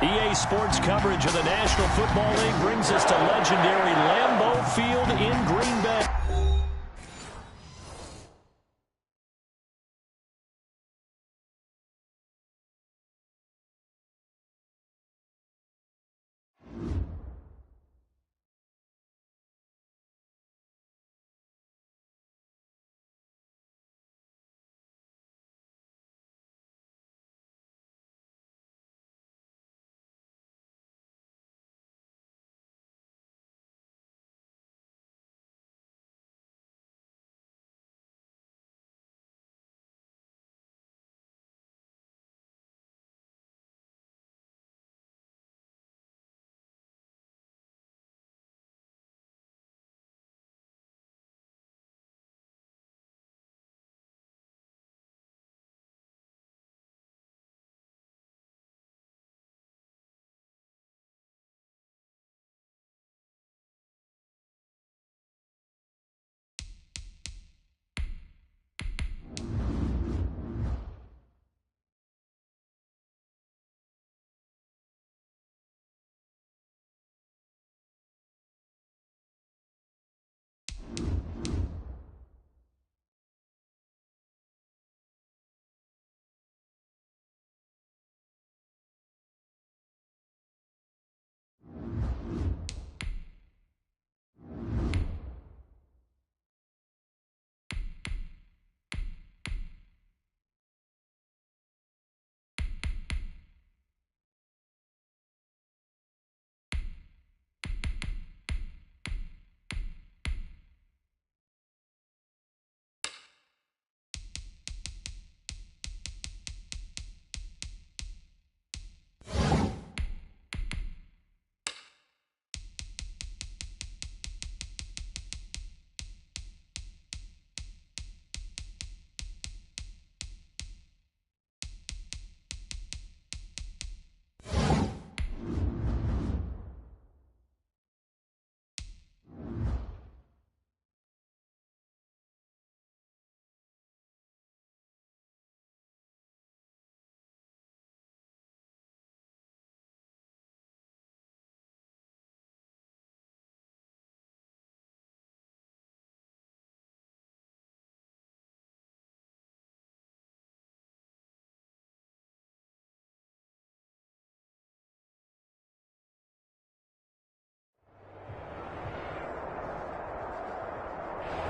EA Sports coverage of the National Football League brings us to legendary Lambeau Field in Green Bay.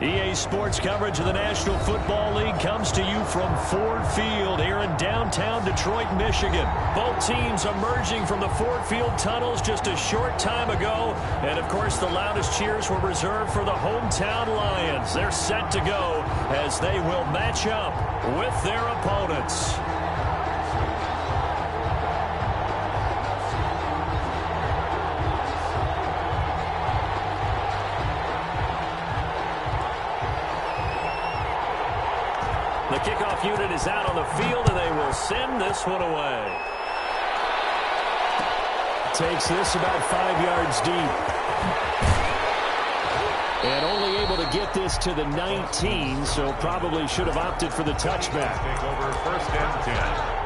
EA Sports coverage of the National Football League comes to you from Ford Field here in downtown Detroit, Michigan. Both teams emerging from the Ford Field tunnels just a short time ago. And, of course, the loudest cheers were reserved for the hometown Lions. They're set to go as they will match up with their opponents. The kickoff unit is out on the field, and they will send this one away. Takes this about 5 yards deep. And only able to get this to the 19, so probably should have opted for the touchback. Take over 1st and 10.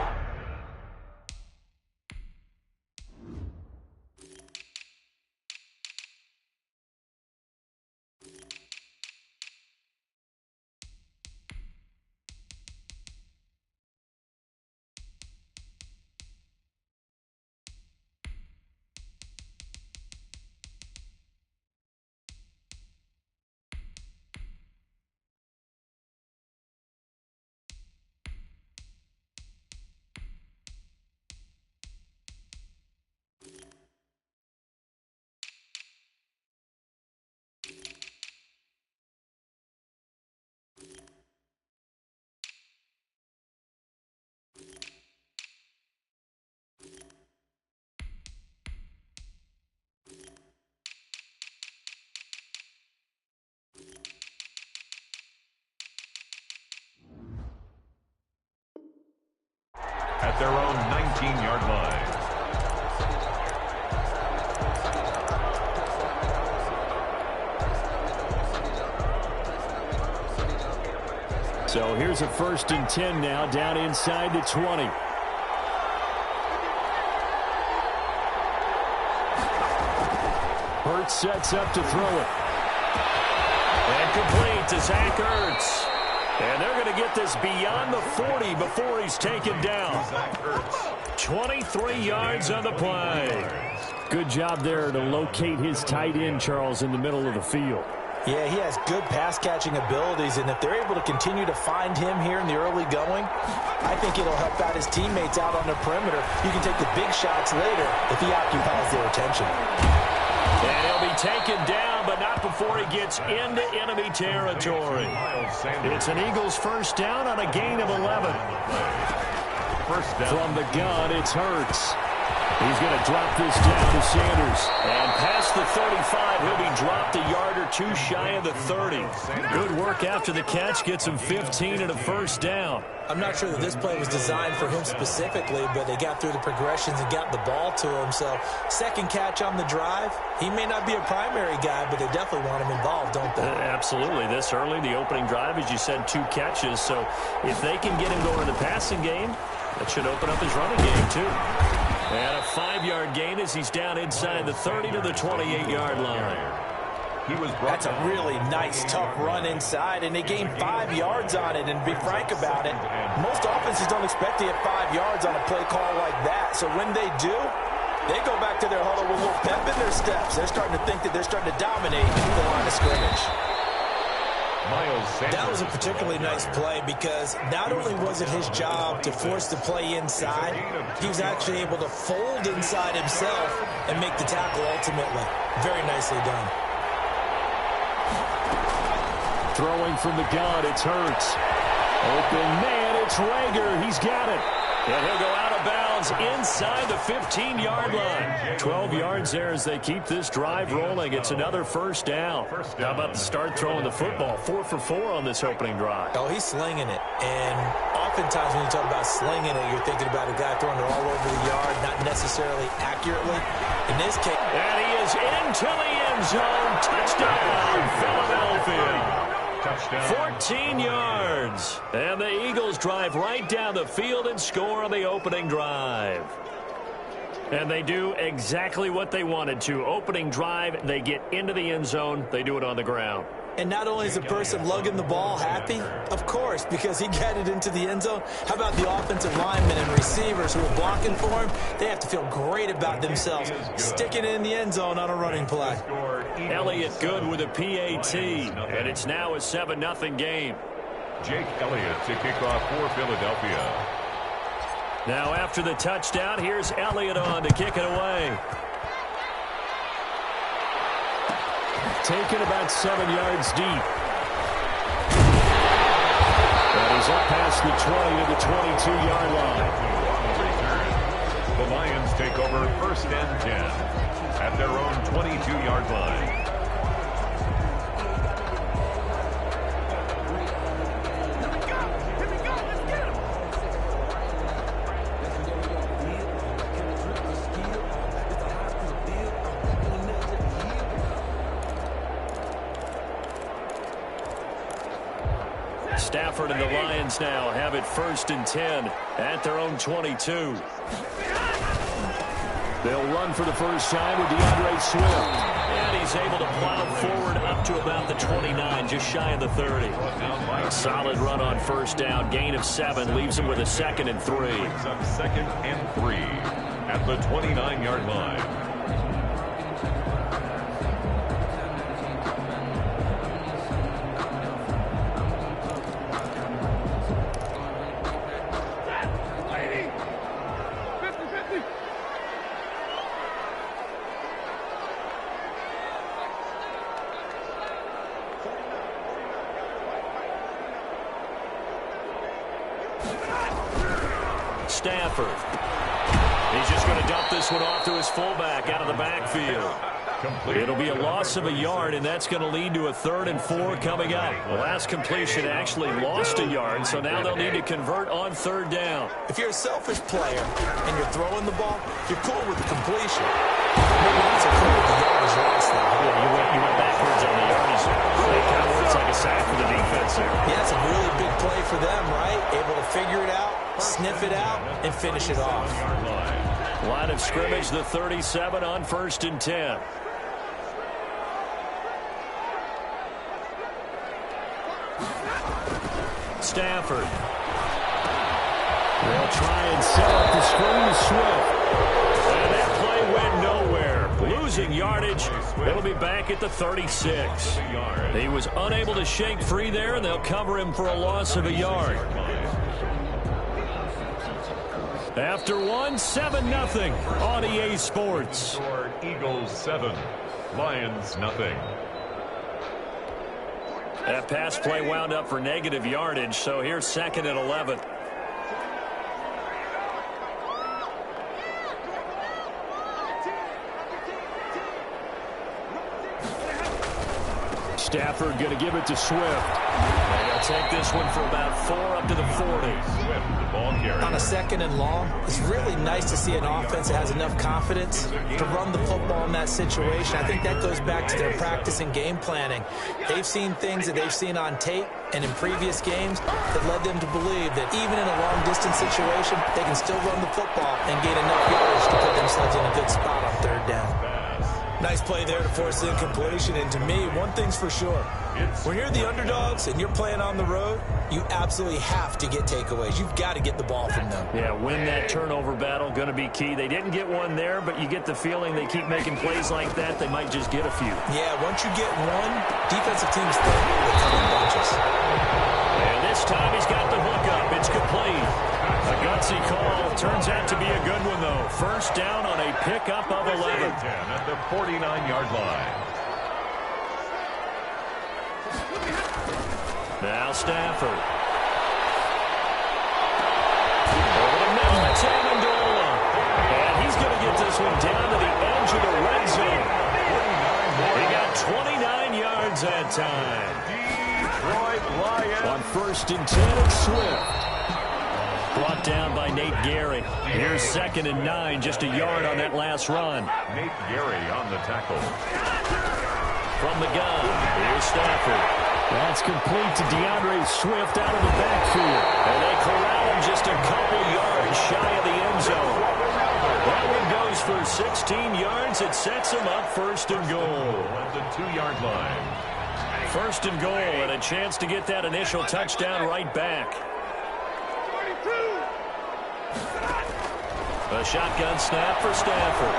At their own 19-yard line. So here's a 1st and 10 now, down inside the 20. Hurts sets up to throw it. And complete to Zach Ertz. And they're going to get this beyond the 40 before he's taken down. 23 yards on the play. Good job there to locate his tight end, Charles, in the middle of the field. Yeah, he has good pass-catching abilities, and if they're able to continue to find him here in the early going, I think it'll help out his teammates out on the perimeter. You can take the big shots later if he occupies their attention. And he'll be taken down, but not before he gets into enemy territory. It's an Eagles first down on a gain of 11. First down. From the gun, it's Hurts. He's going to drop this down to Sanders. And past the 35, he'll be dropped a yard or two shy of the 30. Good work after the catch. Gets him 15 and a first down. I'm not sure that this play was designed for him specifically, but they got through the progressions and got the ball to him. So second catch on the drive. He may not be a primary guy, but they definitely want him involved, don't they? Absolutely. This early, the opening drive, as you said, 2 catches. So if they can get him going in the passing game, that should open up his running game, too. And a 5-yard gain as he's down inside the 30 to the 28-yard line. That's a really nice, tough run inside, and they gained 5 yards on it. And to be frank about it, most offenses don't expect to get 5 yards on a play call like that. So when they do, they go back to their huddle with a little pep in their steps. They're starting to think that they're starting to dominate the line of scrimmage. That was a particularly nice play because not only was it his job to force the play inside, he was actually able to fold inside himself and make the tackle ultimately. Very nicely done. Throwing from the gun, it's Hurts. Open man, it's Rager. He's got it. And he'll go out of bounds inside the 15-yard line. 12 yards there as they keep this drive rolling. It's another first down. How about the start throwing the football? 4 for 4 on this opening drive. Oh, he's slinging it. And oftentimes when you talk about slinging it, you're thinking about a guy throwing it all over the yard, not necessarily accurately. In this case. And he is into the end zone. Touchdown, Philadelphia. Touchdown. 14 yards. And the Eagles drive right down the field and score on the opening drive. And they do exactly what they wanted to. Opening drive, they get into the end zone. They do it on the ground. And not only is the person lugging the ball happy, of course, because he got it into the end zone. How about the offensive linemen and receivers who are blocking for him? They have to feel great about themselves, sticking it in the end zone on a running play. Elliott good with a PAT, and it's now a 7-0 game. Jake Elliott to kick off for Philadelphia. Now after the touchdown, here's Elliott on to kick it away. Taken about 7 yards deep. And he's up past the 20 to the 22-yard line. The Lions take over first and 10 at their own 22-yard line. Stafford and the Lions now have it first and 10 at their own 22. They'll run for the first time with DeAndre Swift. And he's able to plow forward up to about the 29, just shy of the 30. A solid run on first down. Gain of 7 leaves him with a 2nd and 3. Second and 3 at the 29-yard line. Stafford. He's just going to dump this one off to his fullback out of the backfield. It'll be a loss of a yard, and that's going to lead to a 3rd and 4 coming up. The last completion actually lost a yard, so now they'll need to convert on 3rd down. If you're a selfish player and you're throwing the ball, you're cool with the completion. Maybe not so cool with the yardage loss, though. Yeah, you went backwards on the yardage. It kind of looks like a sack for the defense there. Yeah, it's a really big play for them, right? Able to figure it out, sniff it out, and finish it off. Line of scrimmage, the 37 on 1st and 10. Stafford. They'll try and set up the screen to Swift. And that play went nowhere. Losing yardage. It'll be back at the 36. He was unable to shake free there, and they'll cover him for a loss of a yard. After 7-0 on EA Sports. Eagles 7, Lions nothing. That pass play wound up for negative yardage, so here's 2nd and 11. Stafford going to give it to Swift. And they'll take this one for about 4 up to the 40. Swift, the ball carrier. On a 2nd and long, it's really nice to see an offense that has enough confidence to run the football in that situation. I think that goes back to their practice and game planning. They've seen things that they've seen on tape and in previous games that led them to believe that even in a long-distance situation, they can still run the football and gain enough yardage to put themselves in a good spot on 3rd down. Nice play there to force the incompletion, and to me, one thing's for sure. When you're the underdogs and you're playing on the road, you absolutely have to get takeaways. You've got to get the ball from them. Yeah, win that turnover battle, going to be key. They didn't get one there, but you get the feeling they keep making plays like that, they might just get a few. Yeah, once you get one, defensive teams think they come in bunches. And this time he's got the hook up. It's complete. A gutsy call. Turns out to be a good one, though. 1st down on a pickup of 11. At the 49-yard line. Now Stafford. Over the middle, it's Amendola. And he's going to get this one down to the edge of the red zone. He got 29 yards that time. Detroit Lions. On 1st and 10, it's Swift. Brought down by Nate Gary. Here's 2nd and 9, just a yard on that last run. Nate Gary on the tackle. From the gun, here's Stafford. That's complete to DeAndre Swift out of the backfield. And they corral him just a couple yards shy of the end zone. That one goes for 16 yards. It sets him up 1st and goal. At the 2-yard line. 1st and goal, and a chance to get that initial touchdown right back. A shotgun snap for Stafford.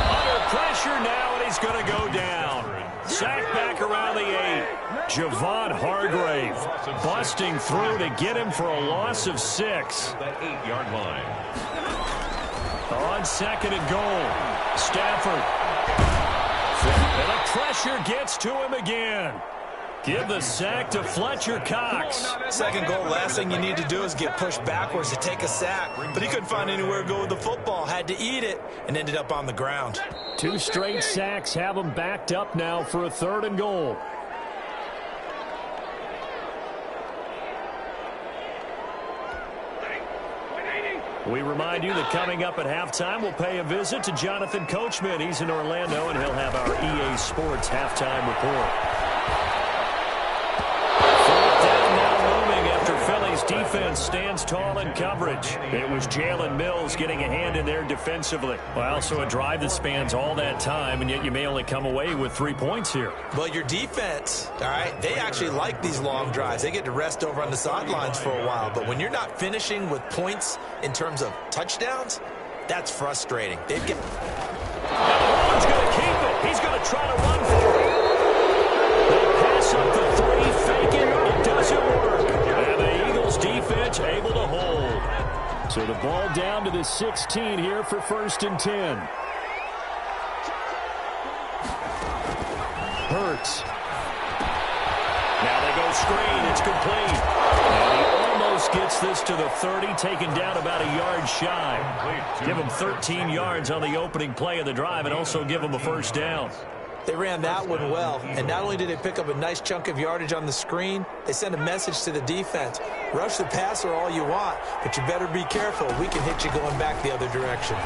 Under pressure now, and he's going to go down. Sacked back around the 8. Javon Hargrave busting through to get him for a loss of 6. That 8-yard line. On 2nd and goal, Stafford. And the pressure gets to him again. Give the sack to Fletcher Cox. 2nd goal, last thing you need to do is get pushed backwards to take a sack. But he couldn't find anywhere to go with the football. Had to eat it and ended up on the ground. 2 straight sacks have him backed up now for a 3rd and goal. We remind you that coming up at halftime, we'll pay a visit to Jonathan Coachman. He's in Orlando, and he'll have our EA Sports halftime report. Philly's defense stands tall in coverage. It was Jalen Mills getting a hand in there defensively. Well, also a drive that spans all that time, and yet you may only come away with 3 points here. Well, your defense, all right, they actually like these long drives. They get to rest over on the sidelines for a while. But when you're not finishing with points in terms of touchdowns, that's frustrating. They've got... He's going to keep it. He's going to try to run for it. They pass up the 3, fake it. It doesn't work. And the Eagles defense able to hold. So the ball down to the 16 here for 1st and 10. Hurts. Now they go screen. It's complete. And he almost gets this to the 30, taken down about a yard shy. Give him 13 yards on the opening play of the drive and also give him a 1st down. They ran that one well, and not only did they pick up a nice chunk of yardage on the screen, they sent a message to the defense. Rush the passer all you want, but you better be careful. We can hit you going back the other direction.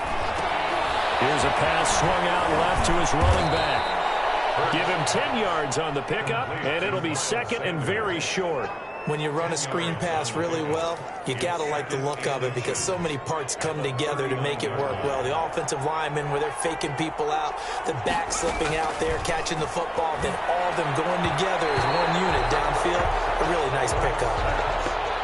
Here's a pass swung out left to his running back. Give him 10 yards on the pickup, and it'll be 2nd and very short. When you run a screen pass really well, you got to like the look of it because so many parts come together to make it work well. The offensive linemen, where they're faking people out, the back slipping out there, catching the football, then all of them going together as one unit downfield. A really nice pickup.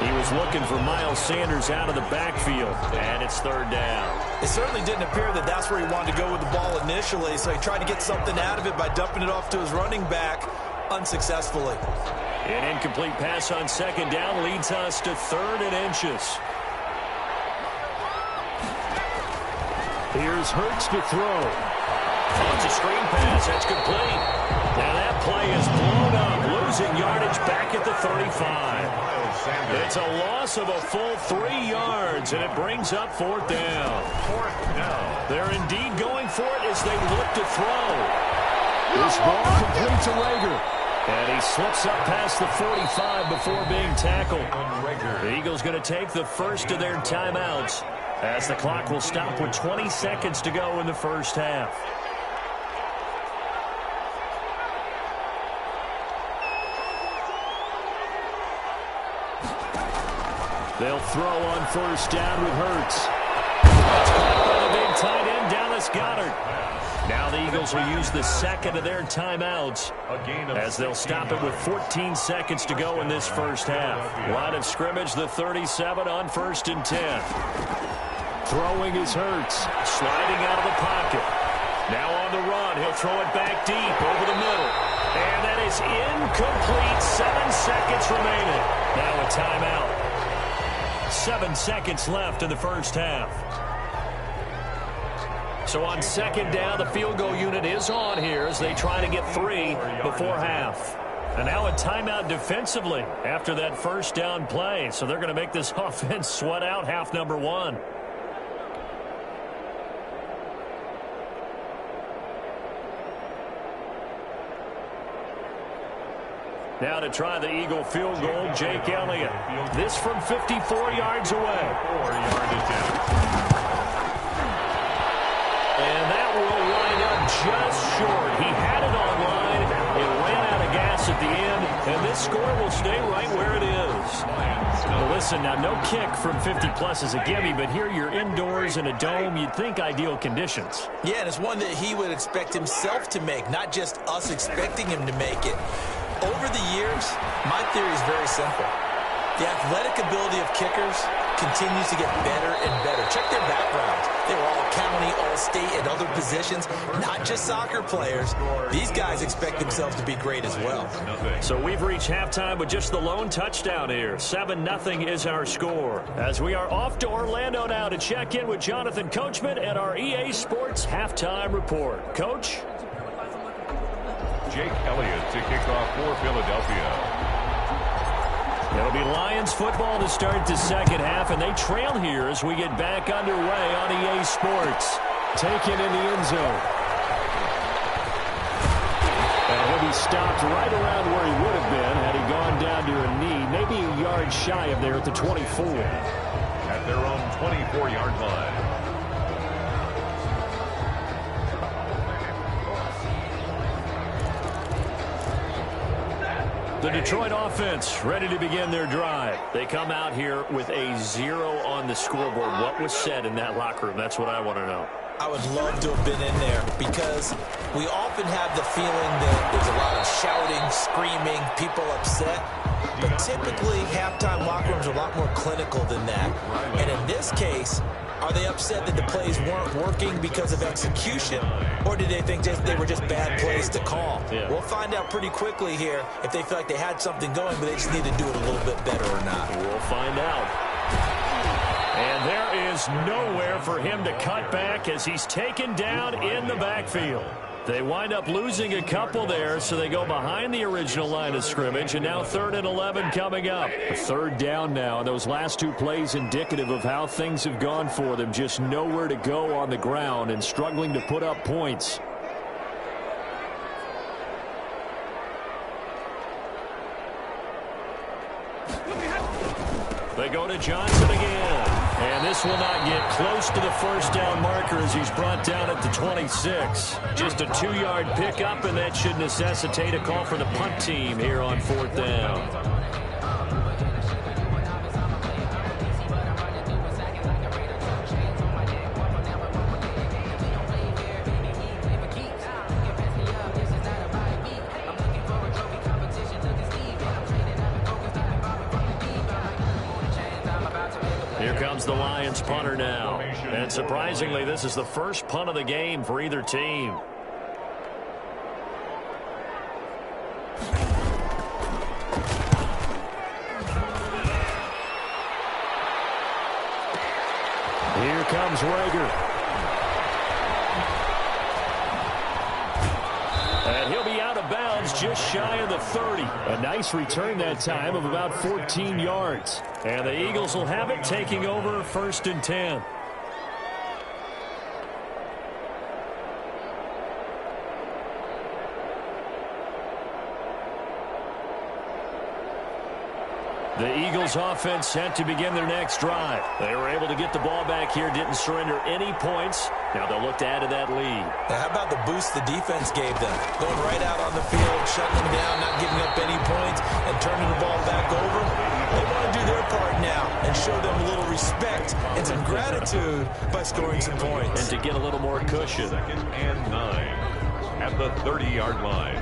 He was looking for Miles Sanders out of the backfield, and it's third down. It certainly didn't appear that that's where he wanted to go with the ball initially, so he tried to get something out of it by dumping it off to his running back unsuccessfully. An incomplete pass on second down leads us to 3rd and inches. Here's Hurts to throw. Oh, it's a screen pass. That's complete. Now that play is blown up, losing yardage back at the 35. It's a loss of a full 3 yards, and it brings up 4th down. They're indeed going for it as they look to throw. This ball complete to Rager. And he slips up past the 45 before being tackled. The Eagles going to take the first of their timeouts as the clock will stop with 20 seconds to go in the first half. They'll throw on first down with Hurts. That's caught by the big tight end, Dallas Goedert. Now the Eagles will use the second of their timeouts as they'll stop it with 14 seconds to go in this first half. Line of scrimmage, the 37 on 1st and 10. Throwing is Hurts, sliding out of the pocket. Now on the run, he'll throw it back deep over the middle. And that is incomplete. 7 seconds remaining. Now a timeout. 7 seconds left in the first half. So on second down, the field goal unit is on here as they try to get 3 before half. And now a timeout defensively after that first down play. So they're going to make this offense sweat out half number 1. Now to try the Eagle field goal, Jake Elliott. This from 54 yards away. And that will wind up just short. He had it on line. It ran out of gas at the end. And this score will stay right where it is. Well, listen, now no kick from 50-plus is a gimme, but here you're indoors in a dome. You'd think ideal conditions. Yeah, and it's one that he would expect himself to make, not just us expecting him to make it. Over the years, my theory is very simple. The athletic ability of kickers continues to get better and better. Check their backgrounds. They were all county, all state, and other positions, not just soccer players. These guys expect themselves to be great as well. So we've reached halftime with just the lone touchdown here. 7-0 is our score. As we are off to Orlando now to check in with Jonathan Coachman and our EA Sports halftime report. Coach? Jake Elliott to kick off for Philadelphia. It'll be Lions football to start the second half, and they trail here as we get back underway on EA Sports. Taken in the end zone. And he'll be stopped right around where he would have been had he gone down to a knee, maybe a yard shy of there at the 24. At their own 24-yard line. The Detroit offense ready to begin their drive. They come out here with a 0 on the scoreboard. What was said in that locker room? That's what I want to know. I would love to have been in there because we often have the feeling that there's a lot of shouting, screaming, people upset. But typically, halftime locker rooms are a lot more clinical than that. And in this case, are they upset that the plays weren't working because of execution, or did they think they were just bad plays to call? Yeah. We'll find out pretty quickly here if they feel like they had something going, but they just need to do it a little bit better or not. We'll find out. And there is nowhere for him to cut back as he's taken down in the backfield. They wind up losing a couple there, so they go behind the original line of scrimmage, and now 3rd and 11 coming up. A 3rd down now, and those last 2 plays indicative of how things have gone for them. Just nowhere to go on the ground and struggling to put up points. They go to Johnson again. And this will not get close to the first down marker as he's brought down at the 26. Just a 2-yard pickup, and that should necessitate a call for the punt team here on 4th down. the Lions punter now. And surprisingly, this is the first punt of the game for either team. Here comes Rager. And he'll be out of bounds just shy of the 30. A nice return that time of about 14 yards. And the Eagles will have it, taking over 1st and 10. The Eagles offense set to begin their next drive. They were able to get the ball back here, didn't surrender any points. Now they'll look to add to that lead. Now, how about the boost the defense gave them? Going right out on the field, shutting them down, not giving up any points, and turning the ball back over. They want to do their part now and show them a little respect and some gratitude by scoring some points. And to get a little more cushion. 2nd and 9 at the 30-yard line.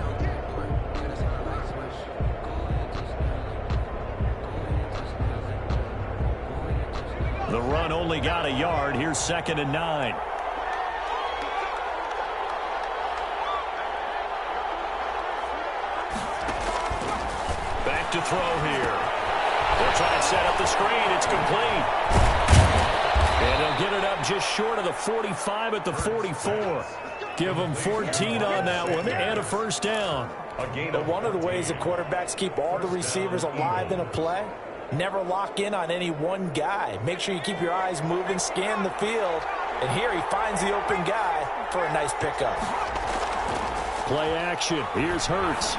The run only got a yard. Here's 2nd and 9. Back to throw here. They'll try and set up the screen. It's complete. And they'll get it up just short of the 45 at the 44. Give them 14 on that one and a 1st down. But one of the ways the quarterbacks keep all the receivers alive in a play, never lock in on any one guy. Make sure you keep your eyes moving, scan the field. And here he finds the open guy for a nice pickup. Play action. Here's Hurts.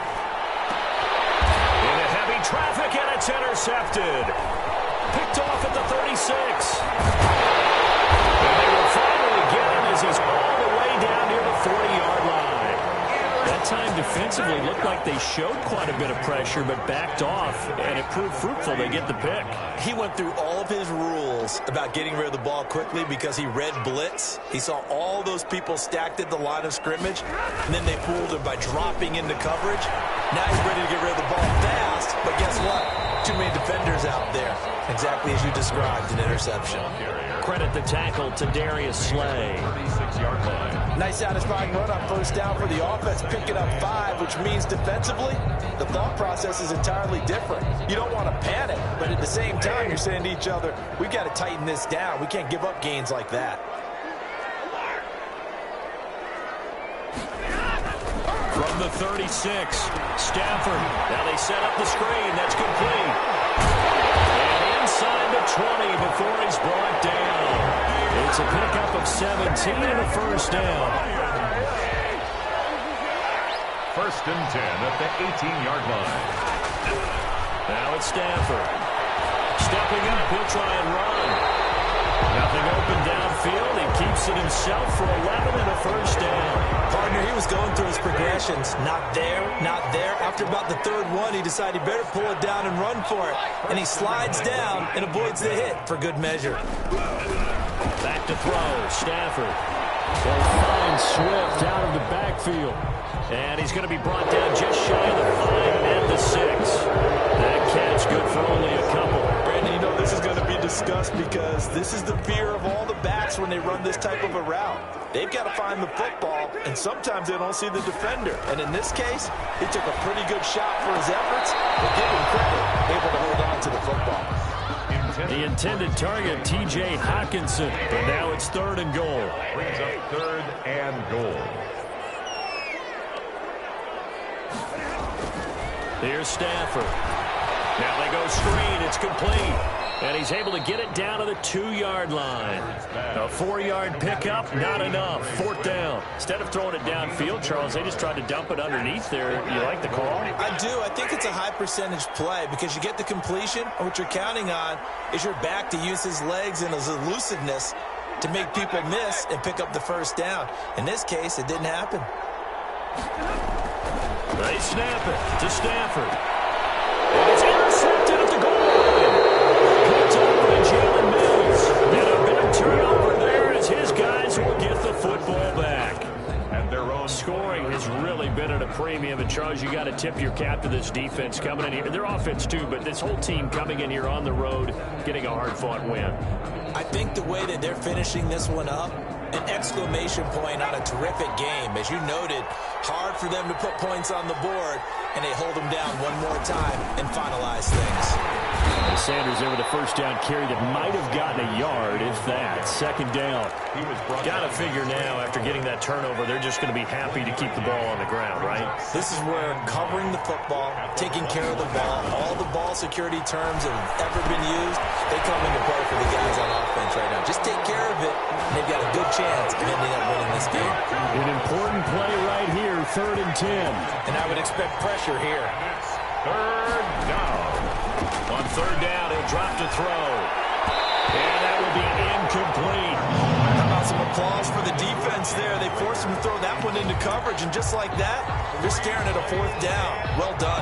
Into heavy traffic, and it's intercepted. Picked off at the 36. And they will finally get him as he's all the way down near the 40-yard line. That time defensively looked like they showed quite a bit of pressure but backed off, and it proved fruitful. They get the pick. He went through all of his rules about getting rid of the ball quickly because he read blitz. He saw all those people stacked at the line of scrimmage, and then they pulled him by dropping into coverage. Now he's ready to get rid of the ball fast, but guess what? Too many defenders out there. Exactly as you described, an interception. Credit the tackle to Darius Slay. 36-yard line. Nice satisfying run on 1st down for the offense, picking up 5, which means defensively, the thought process is entirely different. You don't want to panic, but at the same time, you're saying to each other, we've got to tighten this down. We can't give up gains like that. From the 36, Stafford. Now they set up the screen. That's complete. And inside the 20 before he's brought down. It's a pickup of 17 and a 1st down. 1st and 10 at the 18-yard line. Now it's Stafford. Stepping up, he'll try and run. Nothing open downfield. He keeps it himself for 11 and a 1st down. Partner, he was going through his progressions. Not there, not there. After about the 3rd one, he decided he better pull it down and run for it. And he slides down and avoids the hit for good measure. Back to throw. Stafford. They'll find Swift out of the backfield. And he's going to be brought down just shy of the 5 and the 6. That catch good for only a couple. Brandon, you know this is going to be discussed because this is the fear of all the backs when they run this type of a route. They've got to find the football, and sometimes they don't see the defender. And in this case, he took a pretty good shot for his efforts, but give him credit, able to hold on to the football. The intended target, T.J. Hockenson, but now it's 3rd and goal. Brings up 3rd and goal. Here's Stafford. Now they go screen. It's complete. And he's able to get it down to the 2-yard line. A 4-yard pickup, not enough. 4th down. Instead of throwing it downfield, Charles, they just tried to dump it underneath there. You like the call? I do. I think it's a high percentage play because you get the completion, and what you're counting on is your back to use his legs and his elusiveness to make people miss and pick up the 1st down. In this case, it didn't happen. They snap it to Stafford. And it's intercepted at the goal line. Picked up by Jalen Mills. And a big turnover there as his guys will get the football back. At their own Scoring has really been at a premium. And, Charles, you got to tip your cap to this defense coming in here. Their offense, too, but this whole team coming in here on the road, getting a hard-fought win. I think the way that they're finishing this one up, an exclamation point on a terrific game. As you noted, hard for them to put points on the board, and they hold them down one more time and finalize things. Sanders there with a first down carry that might have gotten a yard, if that. Second down. Got to figure now, after getting that turnover, they're just going to be happy to keep the ball on the ground, right? This is where covering the football, taking care of the ball, all the ball security terms that have ever been used, they come into play for the guys on offense right now. Just take care of it, and they've got a good chance of ending up winning this game. An important play right here, 3rd and 10. And I would expect pressure here. 3rd down. On 3rd down, he'll drop to throw. And that will be incomplete. How about some applause for the defense there? They forced him to throw that one into coverage, and just like that, they're staring at a 4th down. Well done.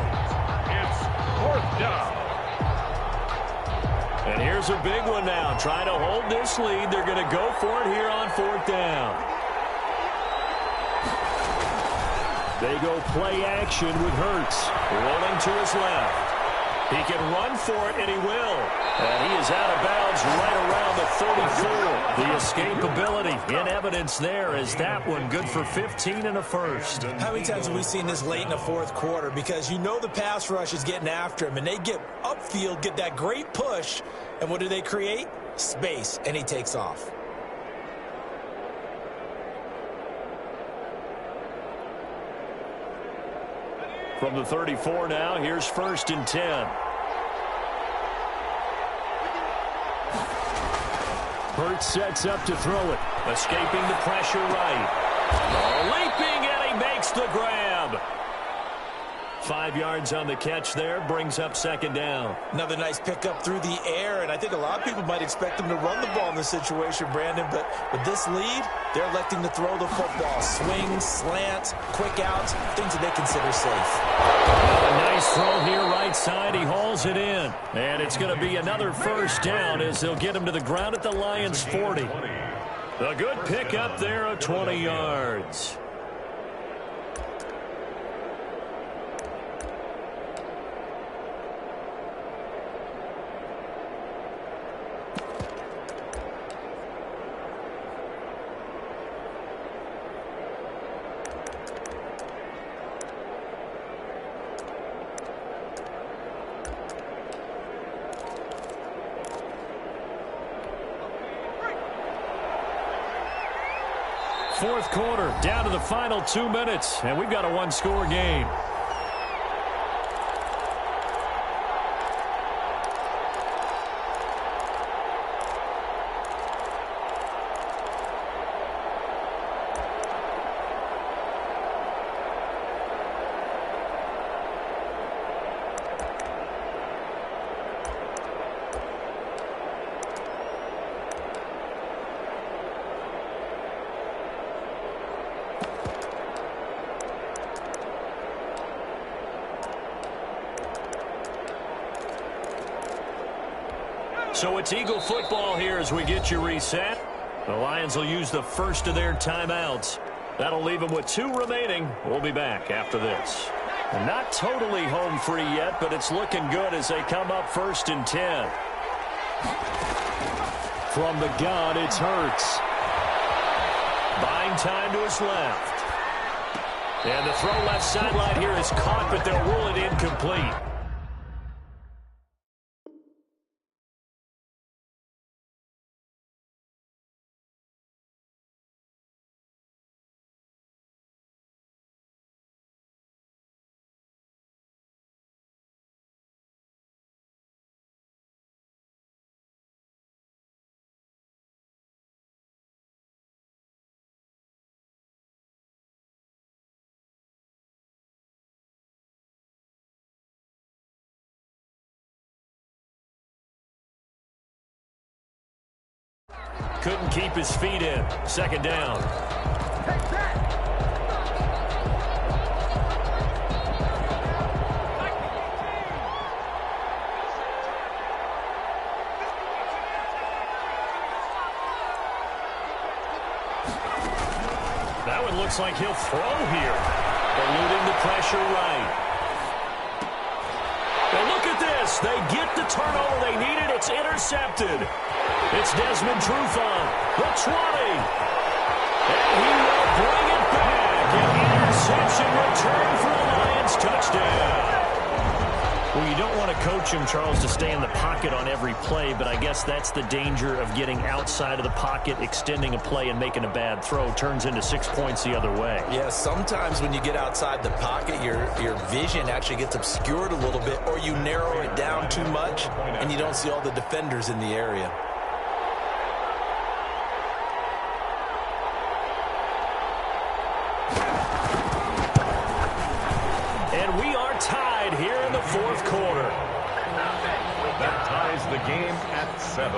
It's 4th down. And here's a big one now. Trying to hold this lead. They're going to go for it here on 4th down. They go play action with Hurts. Rolling to his left. He can run for it, and he will. And he is out of bounds right around the 34. The escapability in evidence there as that one good for 15 and a first. How many times have we seen this late in the 4th quarter? Because you know the pass rush is getting after him, and they get upfield, get that great push, and what do they create? Space, and he takes off. From the 34 now, here's 1st and 10. Hurts sets up to throw it. Escaping the pressure right. Leaping, and he makes the grab. 5 yards on the catch there, brings up 2nd down. Another nice pickup through the air, and I think a lot of people might expect them to run the ball in this situation, Brandon, but with this lead, they're electing to throw the football. Swings, slants, quick outs, things that they consider safe. A nice throw here right side. He hauls it in, and it's going to be another 1st down as they'll get him to the ground at the Lions' 40. A good pickup there of 20 yards. Fourth quarter, down to the final 2 minutes, and we've got a one-score game. So it's Eagle football here as we get you reset. The Lions will use the first of their timeouts. That'll leave them with 2 remaining. We'll be back after this. And not totally home free yet, but it's looking good as they come up 1st and 10. From the gun, it's Hurts. Buying time to his left. And the throw left sideline here is caught, but they'll rule it incomplete. Couldn't keep his feet in. 2nd down. That one looks like he'll throw here. Eluding the pressure right. And look at this. They get the turnover they needed. It's intercepted. It's Desmond Trufant, the 20. And he will bring it back. An interception return for the Lions. Touchdown. Well, you don't want to coach him, Charles, to stay in the pocket on every play, but I guess that's the danger of getting outside of the pocket, extending a play, and making a bad throw. Turns into 6 points the other way. Yeah, sometimes when you get outside the pocket, your vision actually gets obscured a little bit, or you narrow it down too much, and you don't see all the defenders in the area. And we are tied here in the fourth quarter. That ties the game at 7.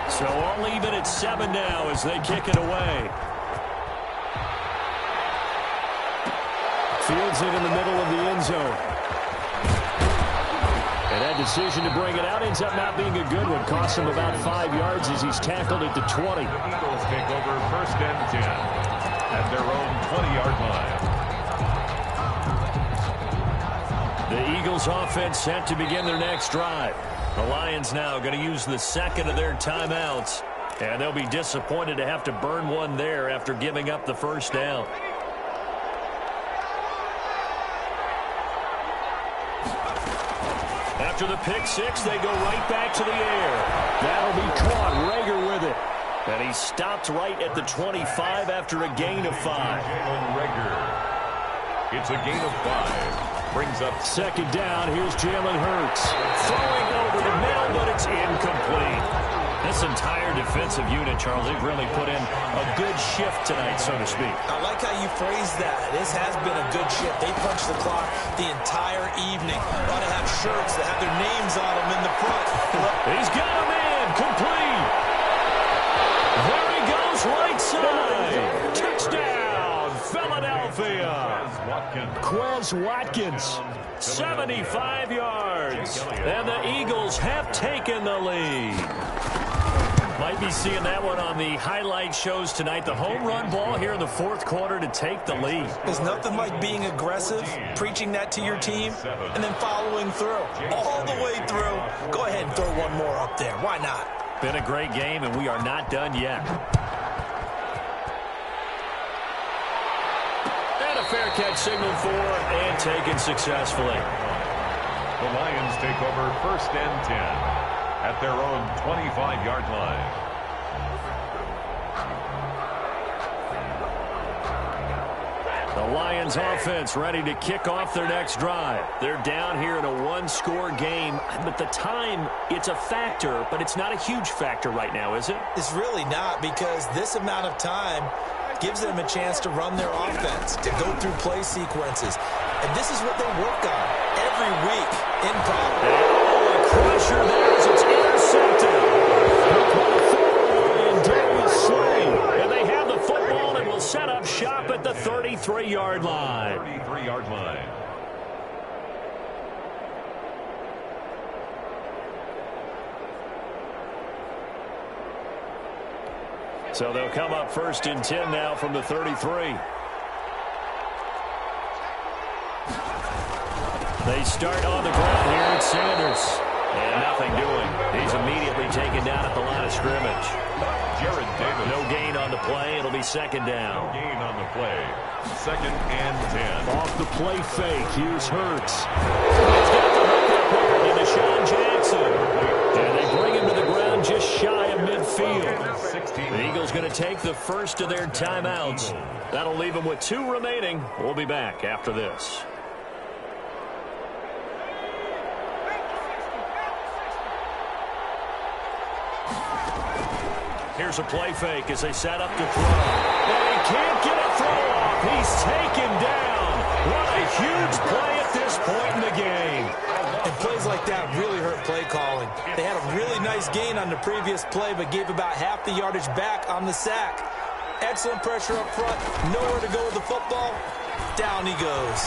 So all even at 7 now as they kick it away. Fields it in the middle of the end zone. And that decision to bring it out ends up not being a good one. Costs him about 5 yards as he's tackled at the 20. Eagles take over first and 10 at their own 20-yard line. The Eagles offense set to begin their next drive. The Lions now going to use the second of their timeouts. And they'll be disappointed to have to burn one there after giving up the first down. After the pick six, they go right back to the air. That'll be caught. Rager with it. And he stopped right at the 25 after a gain of 5. Jalen Rager. It's a gain of 5. Brings up second down. Here's Jalen Hurts. Throwing over the middle, but it's incomplete. This entire defensive unit, Charles, they've really put in a good shift tonight, so to speak. I like how you phrased that. This has been a good shift. They punched the clock the entire evening. Ought to have shirts that have their names on them in the front. He's got a man. Complete. There he goes, right side. Touchdown, Philadelphia. Quez Watkins, 75 yards. And the Eagles have taken the lead. Might be seeing that one on the highlight shows tonight. The home run ball here in the fourth quarter to take the lead. There's nothing like being aggressive, preaching that to your team, and then following through. All the way through. Go ahead and throw one more up there. Why not? Been a great game, and we are not done yet. And a fair catch signaled for and taken successfully. The Lions take over first and 10. At their own 25-yard line. The Lions offense ready to kick off their next drive. They're down here in a one-score game, but the time, it's a factor, but it's not a huge factor right now, is it? It's really not, because this amount of time gives them a chance to run their offense, to go through play sequences. And this is what they work on every week in practice. Pressure there as it's intercepted. And they have the football and will set up shop at the 33-yard line. 33-yard line. So they'll come up first and 10 now from the 33. They start on the ground here at Sanders. And nothing doing. He's immediately taken down at the line of scrimmage. Jared Davis. No gain on the play. It'll be second down. No gain on the play. Second and 10. Off the play fake. Here's Hurts. He's got the hook up here to Deshaun Jackson. And they bring him to the ground just shy of midfield. The Eagles going to take the first of their timeouts. That'll leave them with 2 remaining. We'll be back after this. Here's a play fake as they set up to throw. And he can't get a throw off. He's taken down. What a huge play at this point in the game. And plays like that really hurt play calling. They had a really nice gain on the previous play, but gave about half the yardage back on the sack. Excellent pressure up front. Nowhere to go with the football. Down he goes.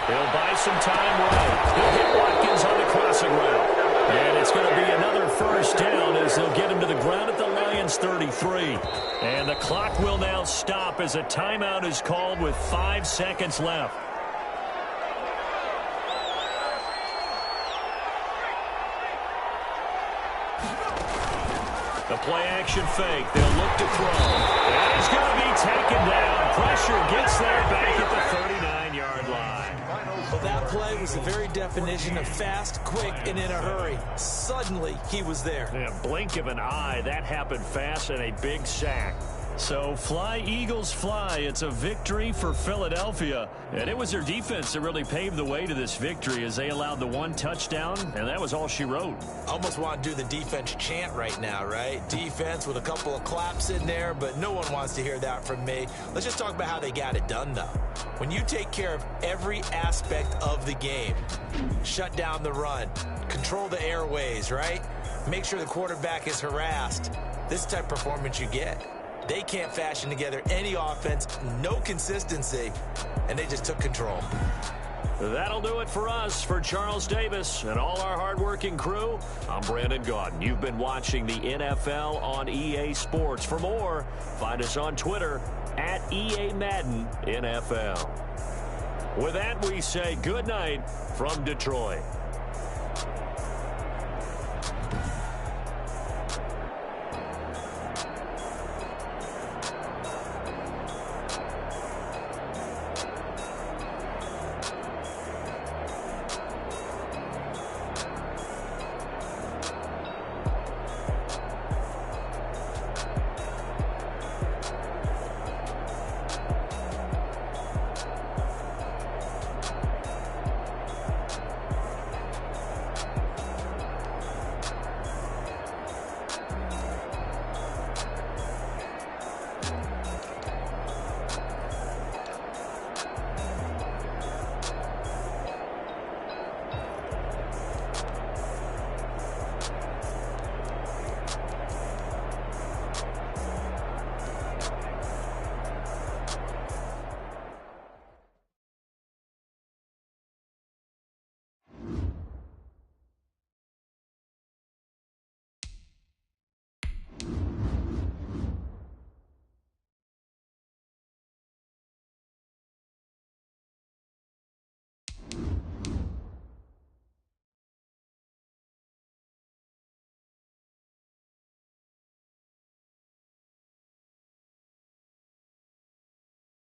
He'll buy some time right. He'll hit Watkins on the crossing route. And it's going to be another first down as they'll get him to the ground at the Lions' 33. And the clock will now stop as a timeout is called with 5 seconds left. The play-action fake. They'll look to throw. And he's going to be taken down. Pressure gets there back at the 39-yard line. Well, that play was the very definition of fast, quick, and in a hurry. Suddenly, he was there. Yeah, blink of an eye. That happened fast and a big sack. So fly, Eagles, fly. It's a victory for Philadelphia. And it was their defense that really paved the way to this victory as they allowed the 1 touchdown, and that was all she wrote. Almost want to do the defense chant right now, right? Defense with a couple of claps in there, but no one wants to hear that from me. Let's just talk about how they got it done, though. When you take care of every aspect of the game, shut down the run, control the airways, right? Make sure the quarterback is harassed. This is the type of performance you get. They can't fashion together any offense, no consistency, and they just took control. That'll do it for us. For Charles Davis and all our hardworking crew, I'm Brandon Gaudin. You've been watching the NFL on EA Sports. For more, find us on Twitter at EA Madden NFL. With that, we say good night from Detroit.